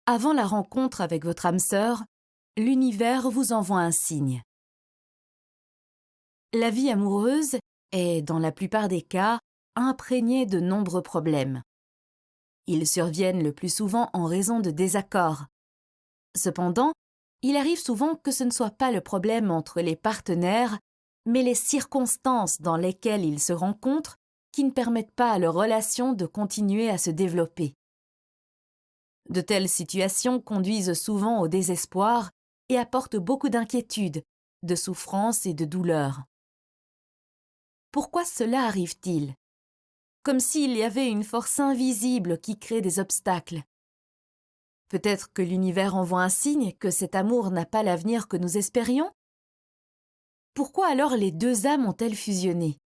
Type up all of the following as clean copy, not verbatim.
Avant la rencontre avec votre âme sœur, l'univers vous envoie un signe. La vie amoureuse est, dans la plupart des cas, imprégnée de nombreux problèmes. Ils surviennent le plus souvent en raison de désaccords. Cependant, il arrive souvent que ce ne soit pas le problème entre les partenaires, mais les circonstances dans lesquelles ils se rencontrent qui ne permettent pas à leur relation de continuer à se développer. De telles situations conduisent souvent au désespoir et apportent beaucoup d'inquiétude, de souffrance et de douleur. Pourquoi cela arrive-t-il? Comme s'il y avait une force invisible qui crée des obstacles. Peut-être que l'univers envoie un signe que cet amour n'a pas l'avenir que nous espérions? Pourquoi alors les deux âmes ont-elles fusionné?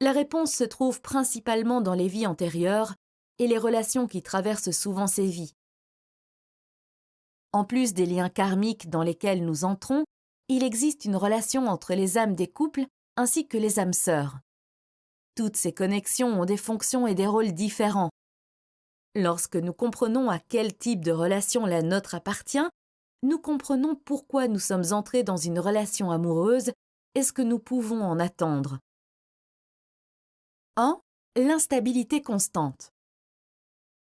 La réponse se trouve principalement dans les vies antérieures et les relations qui traversent souvent ces vies. En plus des liens karmiques dans lesquels nous entrons, il existe une relation entre les âmes des couples ainsi que les âmes sœurs. Toutes ces connexions ont des fonctions et des rôles différents. Lorsque nous comprenons à quel type de relation la nôtre appartient, nous comprenons pourquoi nous sommes entrés dans une relation amoureuse et ce que nous pouvons en attendre. 1. L'instabilité constante.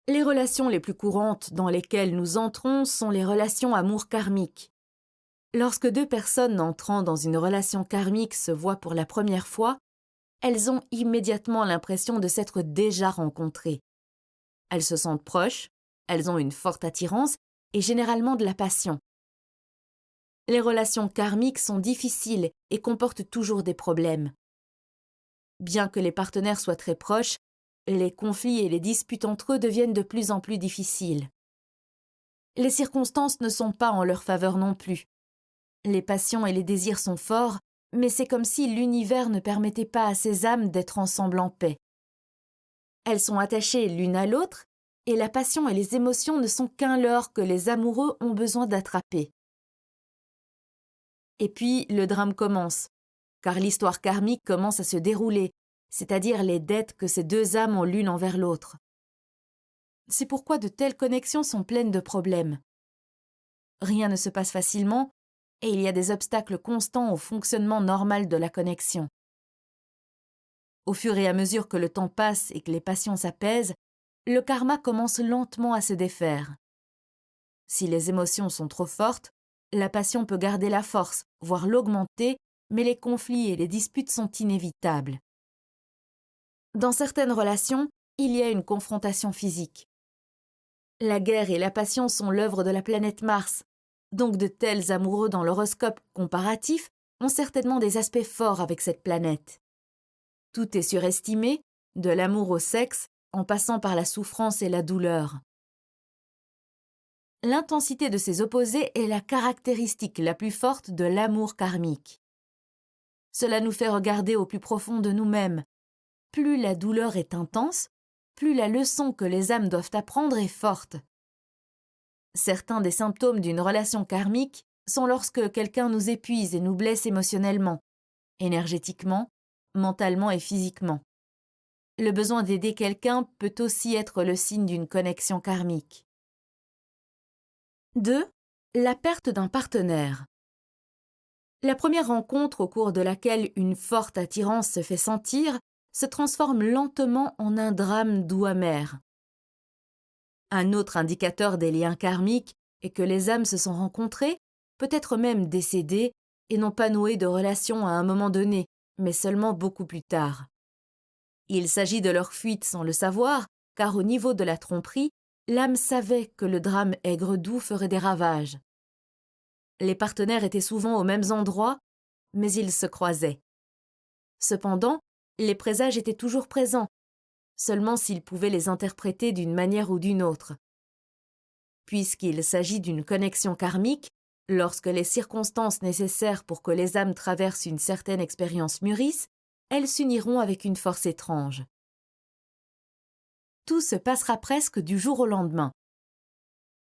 Les relations les plus courantes dans lesquelles nous entrons sont les relations amour karmiques. Lorsque deux personnes entrant dans une relation karmique se voient pour la première fois, elles ont immédiatement l'impression de s'être déjà rencontrées. Elles se sentent proches, elles ont une forte attirance et généralement de la passion. Les relations karmiques sont difficiles et comportent toujours des problèmes. Bien que les partenaires soient très proches, les conflits et les disputes entre eux deviennent de plus en plus difficiles. Les circonstances ne sont pas en leur faveur non plus. Les passions et les désirs sont forts, mais c'est comme si l'univers ne permettait pas à ces âmes d'être ensemble en paix. Elles sont attachées l'une à l'autre, et la passion et les émotions ne sont qu'un leurre que les amoureux ont besoin d'attraper. Et puis, le drame commence, car l'histoire karmique commence à se dérouler, c'est-à-dire les dettes que ces deux âmes ont l'une envers l'autre. C'est pourquoi de telles connexions sont pleines de problèmes. Rien ne se passe facilement, et il y a des obstacles constants au fonctionnement normal de la connexion. Au fur et à mesure que le temps passe et que les passions s'apaisent, le karma commence lentement à se défaire. Si les émotions sont trop fortes, la passion peut garder la force, voire l'augmenter, mais les conflits et les disputes sont inévitables. Dans certaines relations, il y a une confrontation physique. La guerre et la passion sont l'œuvre de la planète Mars, donc de tels amoureux dans l'horoscope comparatif ont certainement des aspects forts avec cette planète. Tout est surestimé, de l'amour au sexe, en passant par la souffrance et la douleur. L'intensité de ces opposés est la caractéristique la plus forte de l'amour karmique. Cela nous fait regarder au plus profond de nous-mêmes. Plus la douleur est intense, plus la leçon que les âmes doivent apprendre est forte. Certains des symptômes d'une relation karmique sont lorsque quelqu'un nous épuise et nous blesse émotionnellement, énergétiquement, mentalement et physiquement. Le besoin d'aider quelqu'un peut aussi être le signe d'une connexion karmique. 2. La perte d'un partenaire. La première rencontre au cours de laquelle une forte attirance se fait sentir se transforme lentement en un drame doux amer. Un autre indicateur des liens karmiques est que les âmes se sont rencontrées, peut-être même décédées, et n'ont pas noué de relation à un moment donné, mais seulement beaucoup plus tard. Il s'agit de leur fuite sans le savoir, car au niveau de la tromperie, l'âme savait que le drame aigre-doux ferait des ravages. Les partenaires étaient souvent aux mêmes endroits, mais ils se croisaient. Cependant, les présages étaient toujours présents, seulement s'ils pouvaient les interpréter d'une manière ou d'une autre. Puisqu'il s'agit d'une connexion karmique, lorsque les circonstances nécessaires pour que les âmes traversent une certaine expérience mûrissent, elles s'uniront avec une force étrange. Tout se passera presque du jour au lendemain.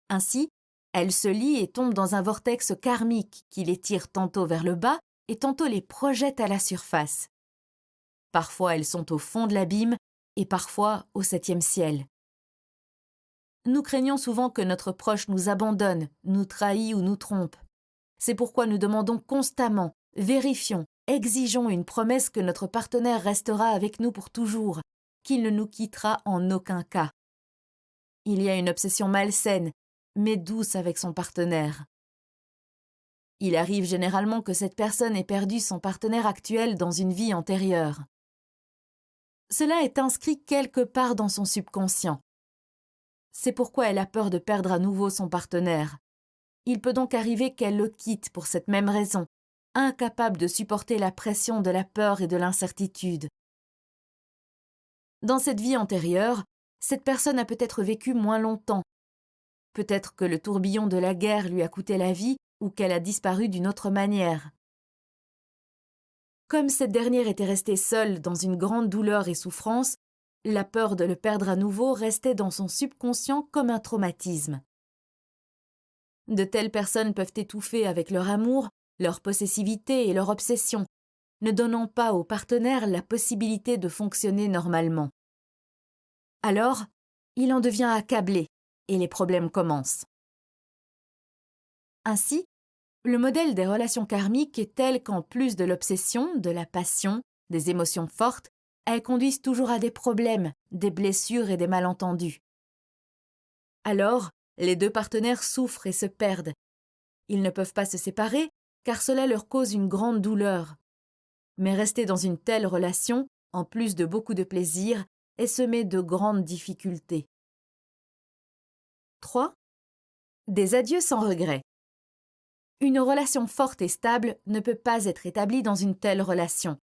Ainsi, elles se lient et tombent dans un vortex karmique qui les tire tantôt vers le bas et tantôt les projette à la surface. Parfois elles sont au fond de l'abîme et parfois au 7e ciel. Nous craignons souvent que notre proche nous abandonne, nous trahit ou nous trompe. C'est pourquoi nous demandons constamment, vérifions, exigeons une promesse que notre partenaire restera avec nous pour toujours, qu'il ne nous quittera en aucun cas. Il y a une obsession malsaine, mais douce avec son partenaire. Il arrive généralement que cette personne ait perdu son partenaire actuel dans une vie antérieure. Cela est inscrit quelque part dans son subconscient. C'est pourquoi elle a peur de perdre à nouveau son partenaire. Il peut donc arriver qu'elle le quitte pour cette même raison, incapable de supporter la pression de la peur et de l'incertitude. Dans cette vie antérieure, cette personne a peut-être vécu moins longtemps. Peut-être que le tourbillon de la guerre lui a coûté la vie ou qu'elle a disparu d'une autre manière. Comme cette dernière était restée seule dans une grande douleur et souffrance, la peur de le perdre à nouveau restait dans son subconscient comme un traumatisme. De telles personnes peuvent étouffer avec leur amour, leur possessivité et leur obsession, ne donnant pas au partenaire la possibilité de fonctionner normalement. Alors, il en devient accablé et les problèmes commencent. Ainsi, le modèle des relations karmiques est tel qu'en plus de l'obsession, de la passion, des émotions fortes, elles conduisent toujours à des problèmes, des blessures et des malentendus. Alors, les deux partenaires souffrent et se perdent. Ils ne peuvent pas se séparer car cela leur cause une grande douleur. Mais rester dans une telle relation, en plus de beaucoup de plaisir, est semé de grandes difficultés. 3. Des adieux sans regret. Une relation forte et stable ne peut pas être établie dans une telle relation.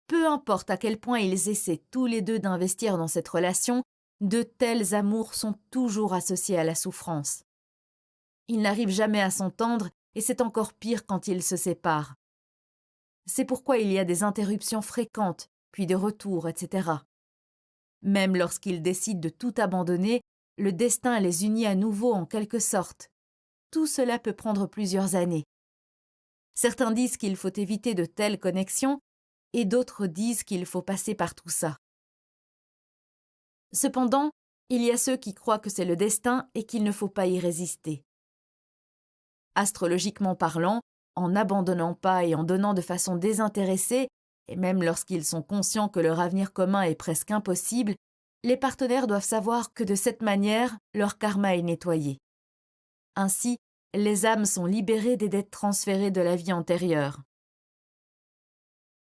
Peu importe à quel point ils essaient tous les deux d'investir dans cette relation, de tels amours sont toujours associés à la souffrance. Ils n'arrivent jamais à s'entendre et c'est encore pire quand ils se séparent. C'est pourquoi il y a des interruptions fréquentes, puis des retours, etc. Même lorsqu'ils décident de tout abandonner, le destin les unit à nouveau en quelque sorte. Tout cela peut prendre plusieurs années. Certains disent qu'il faut éviter de telles connexions et d'autres disent qu'il faut passer par tout ça. Cependant, il y a ceux qui croient que c'est le destin et qu'il ne faut pas y résister. Astrologiquement parlant, en n'abandonnant pas et en donnant de façon désintéressée, et même lorsqu'ils sont conscients que leur avenir commun est presque impossible, les partenaires doivent savoir que de cette manière, leur karma est nettoyé. Ainsi, les âmes sont libérées des dettes transférées de la vie antérieure.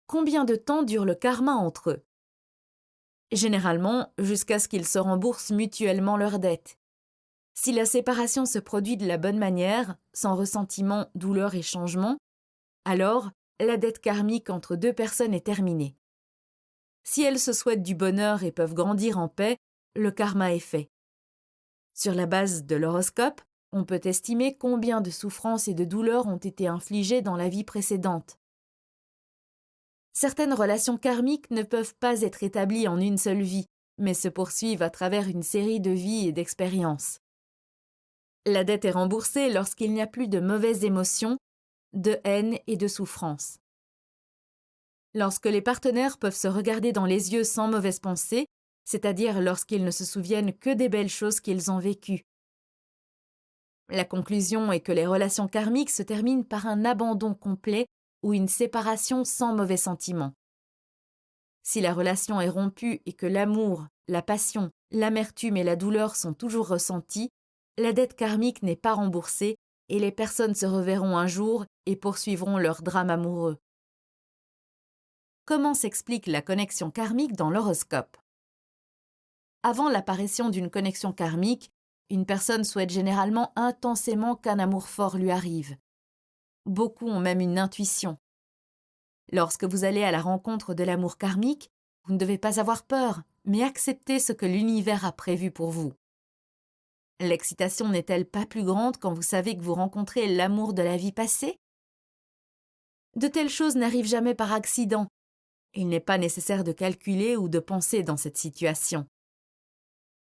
Combien de temps dure le karma entre eux? Généralement, jusqu'à ce qu'ils se remboursent mutuellement leurs dettes. Si la séparation se produit de la bonne manière, sans ressentiment, douleur et changement, alors la dette karmique entre deux personnes est terminée. Si elles se souhaitent du bonheur et peuvent grandir en paix, le karma est fait. Sur la base de l'horoscope, on peut estimer combien de souffrances et de douleurs ont été infligées dans la vie précédente. Certaines relations karmiques ne peuvent pas être établies en une seule vie, mais se poursuivent à travers une série de vies et d'expériences. La dette est remboursée lorsqu'il n'y a plus de mauvaises émotions, de haine et de souffrance. Lorsque les partenaires peuvent se regarder dans les yeux sans mauvaise pensée, c'est-à-dire lorsqu'ils ne se souviennent que des belles choses qu'ils ont vécues. La conclusion est que les relations karmiques se terminent par un abandon complet ou une séparation sans mauvais sentiments. Si la relation est rompue et que l'amour, la passion, l'amertume et la douleur sont toujours ressentis, la dette karmique n'est pas remboursée et les personnes se reverront un jour et poursuivront leur drame amoureux. Comment s'explique la connexion karmique dans l'horoscope? Avant l'apparition d'une connexion karmique, une personne souhaite généralement intensément qu'un amour fort lui arrive. Beaucoup ont même une intuition. Lorsque vous allez à la rencontre de l'amour karmique, vous ne devez pas avoir peur, mais accepter ce que l'univers a prévu pour vous. L'excitation n'est-elle pas plus grande quand vous savez que vous rencontrez l'amour de la vie passée? De telles choses n'arrivent jamais par accident. Il n'est pas nécessaire de calculer ou de penser dans cette situation.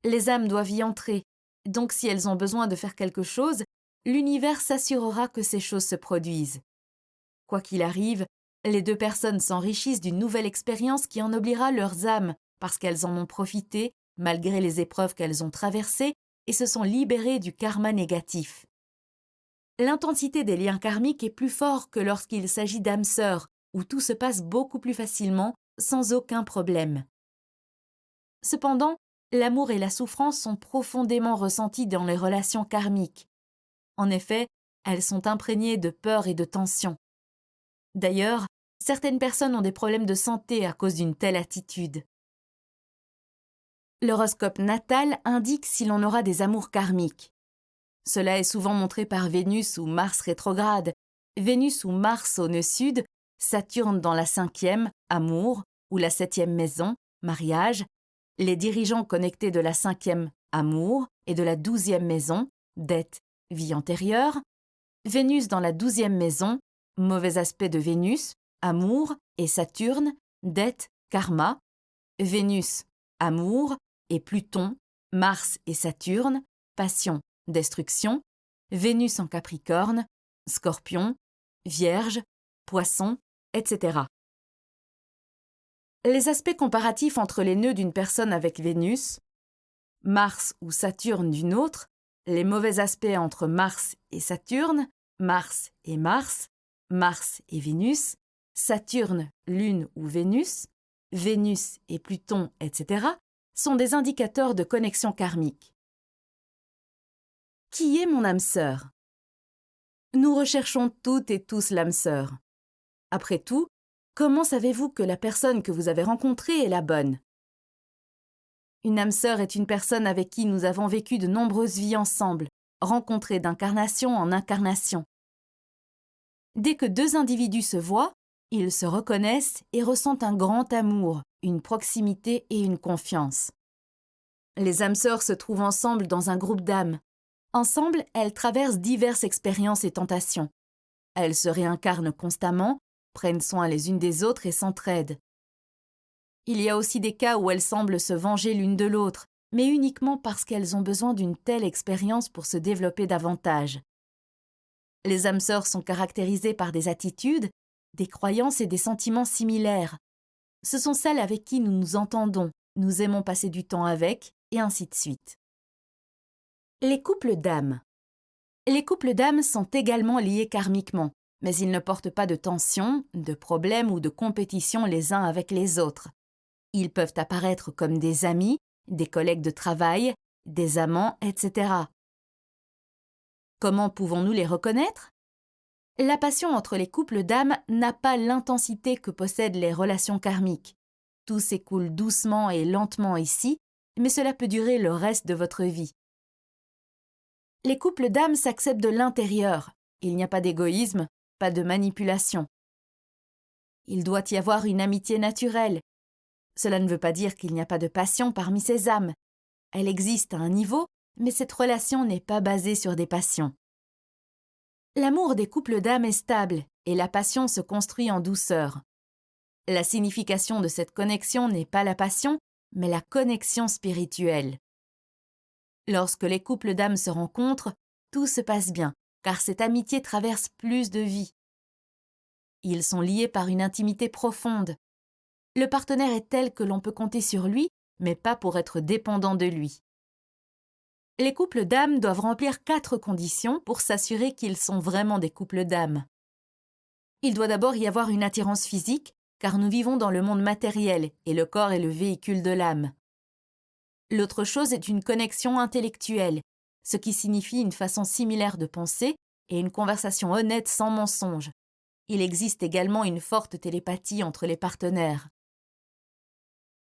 Les âmes doivent y entrer, donc si elles ont besoin de faire quelque chose, l'univers s'assurera que ces choses se produisent. Quoi qu'il arrive, les deux personnes s'enrichissent d'une nouvelle expérience qui ennoblira leurs âmes parce qu'elles en ont profité, malgré les épreuves qu'elles ont traversées, et se sont libérés du karma négatif. L'intensité des liens karmiques est plus forte que lorsqu'il s'agit d'âmes sœurs, où tout se passe beaucoup plus facilement, sans aucun problème. Cependant, l'amour et la souffrance sont profondément ressentis dans les relations karmiques. En effet, elles sont imprégnées de peur et de tension. D'ailleurs, certaines personnes ont des problèmes de santé à cause d'une telle attitude. L'horoscope natal indique si l'on aura des amours karmiques. Cela est souvent montré par Vénus ou Mars rétrograde, Vénus ou Mars au nœud sud, Saturne dans la 5e, amour, ou la 7e maison, mariage, les dirigeants connectés de la 5e, amour, et de la 12e maison, dette, vie antérieure, Vénus dans la 12e maison, mauvais aspect de Vénus, amour, et Saturne, dette, karma, Vénus, amour, et Pluton, Mars et Saturne, passion, destruction, Vénus en Capricorne, Scorpion, Vierge, Poisson, etc. Les aspects comparatifs entre les nœuds d'une personne avec Vénus, Mars ou Saturne d'une autre, les mauvais aspects entre Mars et Saturne, Mars et Mars, Mars et Vénus, Saturne, Lune ou Vénus, Vénus et Pluton, etc., sont des indicateurs de connexion karmique. Qui est mon âme sœur? Nous recherchons toutes et tous l'âme sœur. Après tout, comment savez-vous que la personne que vous avez rencontrée est la bonne? Une âme sœur est une personne avec qui nous avons vécu de nombreuses vies ensemble, rencontrées d'incarnation en incarnation. Dès que deux individus se voient, ils se reconnaissent et ressentent un grand amour, une proximité et une confiance. Les âmes sœurs se trouvent ensemble dans un groupe d'âmes. Ensemble, elles traversent diverses expériences et tentations. Elles se réincarnent constamment, prennent soin les unes des autres et s'entraident. Il y a aussi des cas où elles semblent se venger l'une de l'autre, mais uniquement parce qu'elles ont besoin d'une telle expérience pour se développer davantage. Les âmes sœurs sont caractérisées par des attitudes, des croyances et des sentiments similaires. Ce sont celles avec qui nous nous entendons, nous aimons passer du temps avec, et ainsi de suite. Les couples d'âmes. Les couples d'âmes sont également liés karmiquement, mais ils ne portent pas de tension, de problèmes ou de compétition les uns avec les autres. Ils peuvent apparaître comme des amis, des collègues de travail, des amants, etc. Comment pouvons-nous les reconnaître? La passion entre les couples d'âmes n'a pas l'intensité que possèdent les relations karmiques. Tout s'écoule doucement et lentement ici, mais cela peut durer le reste de votre vie. Les couples d'âmes s'acceptent de l'intérieur. Il n'y a pas d'égoïsme, pas de manipulation. Il doit y avoir une amitié naturelle. Cela ne veut pas dire qu'il n'y a pas de passion parmi ces âmes. Elle existe à un niveau, mais cette relation n'est pas basée sur des passions. L'amour des couples d'âmes est stable et la passion se construit en douceur. La signification de cette connexion n'est pas la passion, mais la connexion spirituelle. Lorsque les couples d'âmes se rencontrent, tout se passe bien, car cette amitié traverse plus de vies. Ils sont liés par une intimité profonde. Le partenaire est tel que l'on peut compter sur lui, mais pas pour être dépendant de lui. Les couples d'âmes doivent remplir 4 conditions pour s'assurer qu'ils sont vraiment des couples d'âmes. Il doit d'abord y avoir une attirance physique, car nous vivons dans le monde matériel et le corps est le véhicule de l'âme. L'autre chose est une connexion intellectuelle, ce qui signifie une façon similaire de penser et une conversation honnête sans mensonge. Il existe également une forte télépathie entre les partenaires.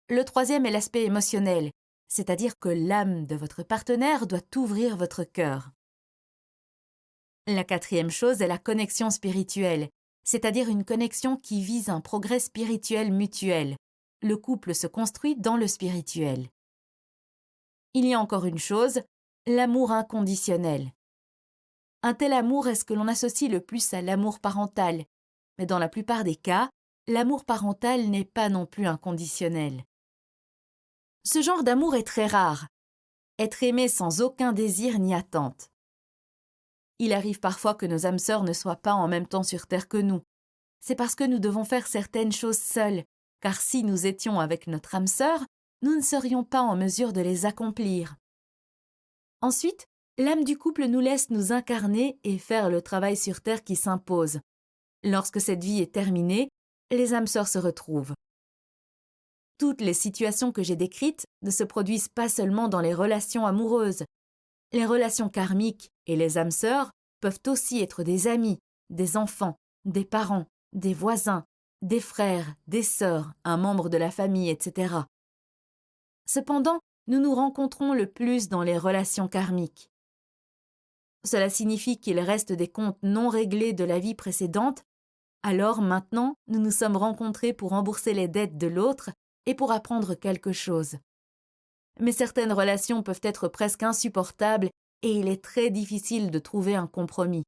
Le troisième est l'aspect émotionnel, c'est-à-dire que l'âme de votre partenaire doit ouvrir votre cœur. La quatrième chose est la connexion spirituelle, c'est-à-dire une connexion qui vise un progrès spirituel mutuel. Le couple se construit dans le spirituel. Il y a encore une chose, l'amour inconditionnel. Un tel amour est ce que l'on associe le plus à l'amour parental, mais dans la plupart des cas, l'amour parental n'est pas non plus inconditionnel. Ce genre d'amour est très rare. Être aimé sans aucun désir ni attente. Il arrive parfois que nos âmes sœurs ne soient pas en même temps sur terre que nous. C'est parce que nous devons faire certaines choses seuls, car si nous étions avec notre âme sœur, nous ne serions pas en mesure de les accomplir. Ensuite, l'âme du couple nous laisse nous incarner et faire le travail sur terre qui s'impose. Lorsque cette vie est terminée, les âmes sœurs se retrouvent. Toutes les situations que j'ai décrites ne se produisent pas seulement dans les relations amoureuses. Les relations karmiques et les âmes sœurs peuvent aussi être des amis, des enfants, des parents, des voisins, des frères, des sœurs, un membre de la famille, etc. Cependant, nous nous rencontrons le plus dans les relations karmiques. Cela signifie qu'il reste des comptes non réglés de la vie précédente, alors maintenant nous nous sommes rencontrés pour rembourser les dettes de l'autre et pour apprendre quelque chose. Mais certaines relations peuvent être presque insupportables et il est très difficile de trouver un compromis.